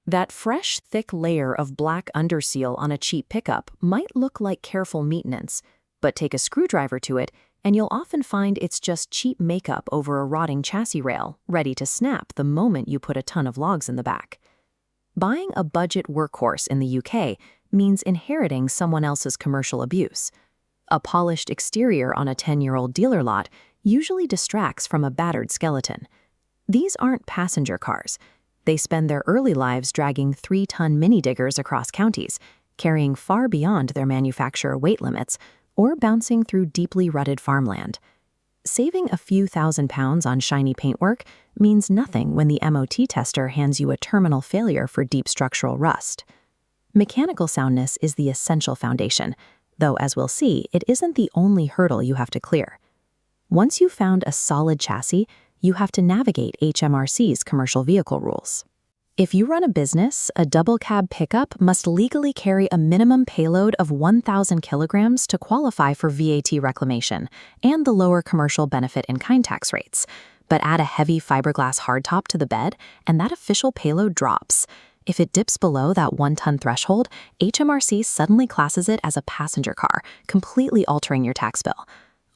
That fresh, thick layer of black underseal on a cheap pickup might look like careful maintenance, but take a screwdriver to it, and you'll often find it's just cheap makeup over a rotting chassis rail, ready to snap the moment you put a ton of logs in the back. Buying a budget workhorse in the UK means inheriting someone else's commercial abuse. A polished exterior on a 10-year-old dealer lot usually distracts from a battered skeleton. These aren't passenger cars. They spend their early lives dragging 3-ton mini diggers across counties, carrying far beyond their manufacturer weight limits, or bouncing through deeply rutted farmland. Saving a few £1,000s on shiny paintwork means nothing when the MOT tester hands you a terminal failure for deep structural rust. Mechanical soundness is the essential foundation, though as we'll see, it isn't the only hurdle you have to clear. Once you've found a solid chassis, you have to navigate HMRC's commercial vehicle rules. If you run a business, a double cab pickup must legally carry a minimum payload of 1,000 kilograms to qualify for VAT reclamation and the lower commercial benefit in kind tax rates. But add a heavy fiberglass hardtop to the bed, and that official payload drops. If it dips below that 1-ton threshold, HMRC suddenly classes it as a passenger car, completely altering your tax bill.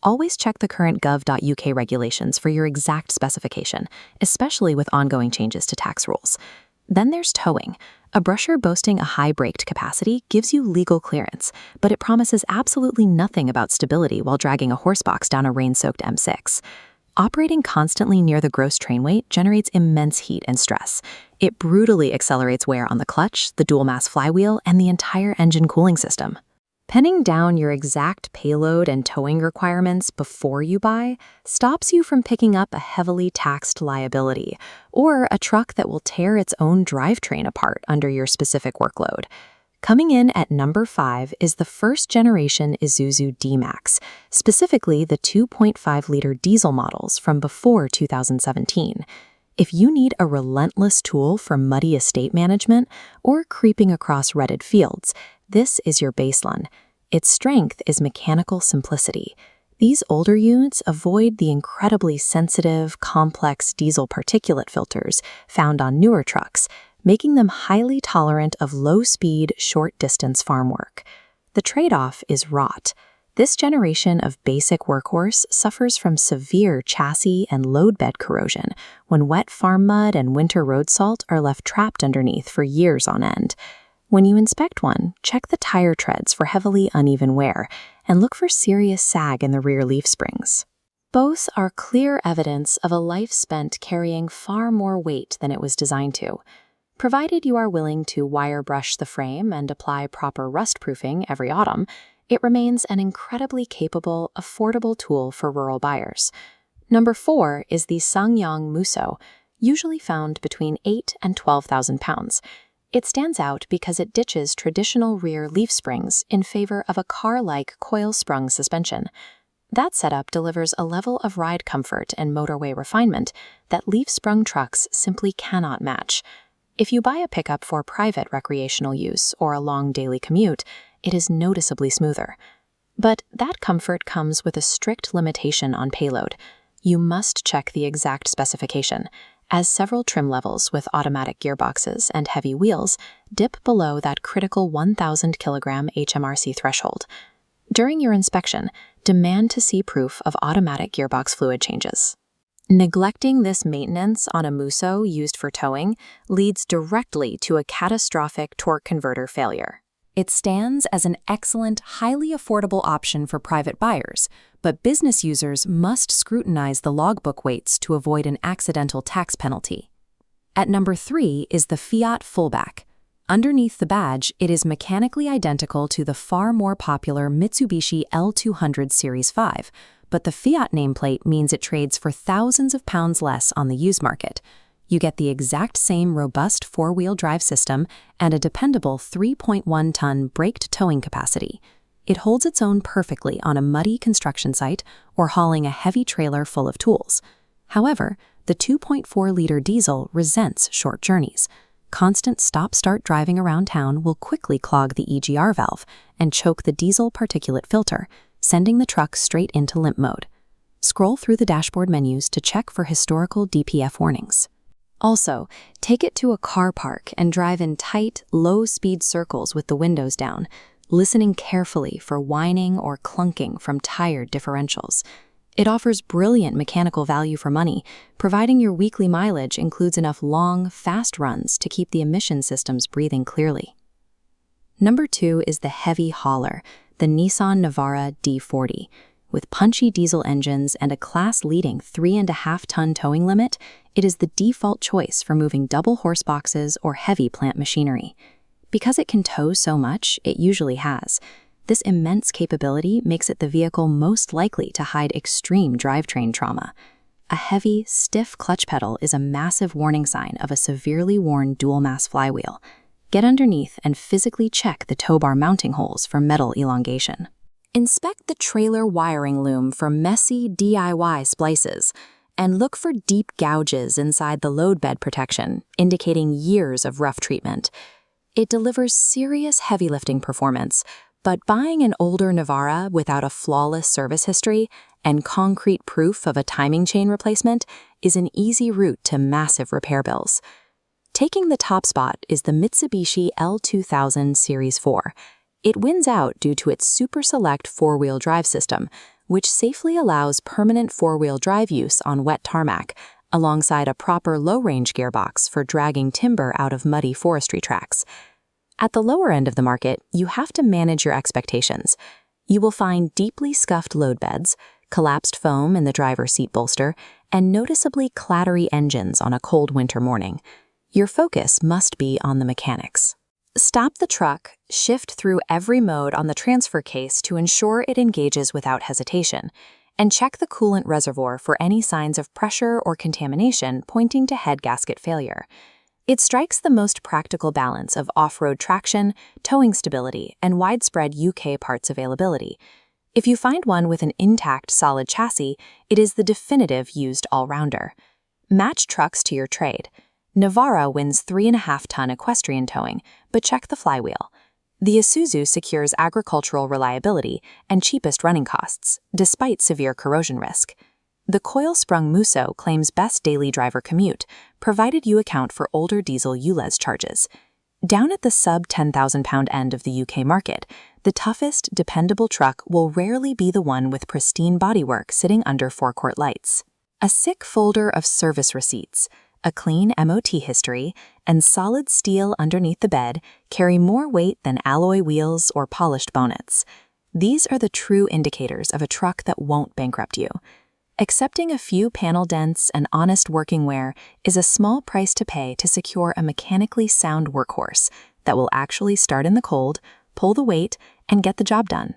Always check the current gov.uk regulations for your exact specification, especially with ongoing changes to tax rules. Then there's towing. A brusher boasting a high braked capacity gives you legal clearance, but it promises absolutely nothing about stability while dragging a horsebox down a rain-soaked M6. Operating constantly near the gross train weight generates immense heat and stress. It brutally accelerates wear on the clutch, the dual-mass flywheel, and the entire engine cooling system. Pinning down your exact payload and towing requirements before you buy stops you from picking up a heavily taxed liability or a truck that will tear its own drivetrain apart under your specific workload. Coming in at number 5 is the first-generation Isuzu D-Max, specifically the 2.5-liter diesel models from before 2017. If you need a relentless tool for muddy estate management or creeping across rutted fields, this is your baseline. Its strength is mechanical simplicity. These older units avoid the incredibly sensitive, complex diesel particulate filters found on newer trucks, making them highly tolerant of low-speed, short-distance farm work. The trade-off is rot. This generation of basic workhorse suffers from severe chassis and load bed corrosion when wet farm mud and winter road salt are left trapped underneath for years on end. When you inspect one, check the tire treads for heavily uneven wear and look for serious sag in the rear leaf springs. Both are clear evidence of a life spent carrying far more weight than it was designed to. Provided you are willing to wire brush the frame and apply proper rust proofing every autumn, it remains an incredibly capable, affordable tool for rural buyers. Number 4 is the SsangYong Musso, usually found between 8 and 12,000 pounds. It stands out because it ditches traditional rear leaf springs in favor of a car-like coil-sprung suspension. That setup delivers a level of ride comfort and motorway refinement that leaf-sprung trucks simply cannot match. If you buy a pickup for private recreational use or a long daily commute, it is noticeably smoother. But that comfort comes with a strict limitation on payload. You must check the exact specification, as several trim levels with automatic gearboxes and heavy wheels dip below that critical 1,000 kilogram HMRC threshold. During your inspection, demand to see proof of automatic gearbox fluid changes. Neglecting this maintenance on a Musso used for towing leads directly to a catastrophic torque converter failure. It stands as an excellent, highly affordable option for private buyers, but business users must scrutinize the logbook weights to avoid an accidental tax penalty. At number 3 is the Fiat Fullback. Underneath the badge, it is mechanically identical to the far more popular Mitsubishi L200 Series 5, but the Fiat nameplate means it trades for thousands of pounds less on the used market. You get the exact same robust four-wheel drive system and a dependable 3.1-ton braked towing capacity. It holds its own perfectly on a muddy construction site or hauling a heavy trailer full of tools. However, the 2.4-liter diesel resents short journeys. Constant stop-start driving around town will quickly clog the EGR valve and choke the diesel particulate filter, sending the truck straight into limp mode. Scroll through the dashboard menus to check for historical DPF warnings. Also, take it to a car park and drive in tight, low-speed circles with the windows down, listening carefully for whining or clunking from tired differentials. It offers brilliant mechanical value for money, providing your weekly mileage includes enough long, fast runs to keep the emission systems breathing clearly. Number 2 is the heavy hauler, the Nissan Navara D40. With punchy diesel engines and a class-leading 3.5-ton towing limit, it is the default choice for moving double horse boxes or heavy plant machinery. Because it can tow so much, it usually has. This immense capability makes it the vehicle most likely to hide extreme drivetrain trauma. A heavy, stiff clutch pedal is a massive warning sign of a severely worn dual-mass flywheel. Get underneath and physically check the tow bar mounting holes for metal elongation. Inspect the trailer wiring loom for messy DIY splices, and look for deep gouges inside the load bed protection, indicating years of rough treatment. It delivers serious heavy lifting performance, but buying an older Navara without a flawless service history and concrete proof of a timing chain replacement is an easy route to massive repair bills. Taking the top spot is the Mitsubishi L2000 Series 4. It wins out due to its Super Select four-wheel drive system, which safely allows permanent four-wheel drive use on wet tarmac, alongside a proper low-range gearbox for dragging timber out of muddy forestry tracks. At the lower end of the market, you have to manage your expectations. You will find deeply scuffed load beds, collapsed foam in the driver's seat bolster, and noticeably clattery engines on a cold winter morning. Your focus must be on the mechanics. Stop the truck, shift through every mode on the transfer case to ensure it engages without hesitation, and check the coolant reservoir for any signs of pressure or contamination pointing to head gasket failure. It strikes the most practical balance of off-road traction, towing stability, and widespread UK parts availability. If you find one with an intact, solid chassis, it is the definitive used all-rounder. Match trucks to your trade. Navara wins 3.5-ton equestrian towing, but check the flywheel. The Isuzu secures agricultural reliability and cheapest running costs, despite severe corrosion risk. The coil-sprung Musso claims best daily driver commute, provided you account for older diesel ULEZ charges. Down at the sub-10,000-pound end of the UK market, the toughest, dependable truck will rarely be the one with pristine bodywork sitting under forecourt lights. A sick folder of service receipts, a clean MOT history, and solid steel underneath the bed carry more weight than alloy wheels or polished bonnets. These are the true indicators of a truck that won't bankrupt you. Accepting a few panel dents and honest working wear is a small price to pay to secure a mechanically sound workhorse that will actually start in the cold, pull the weight, and get the job done.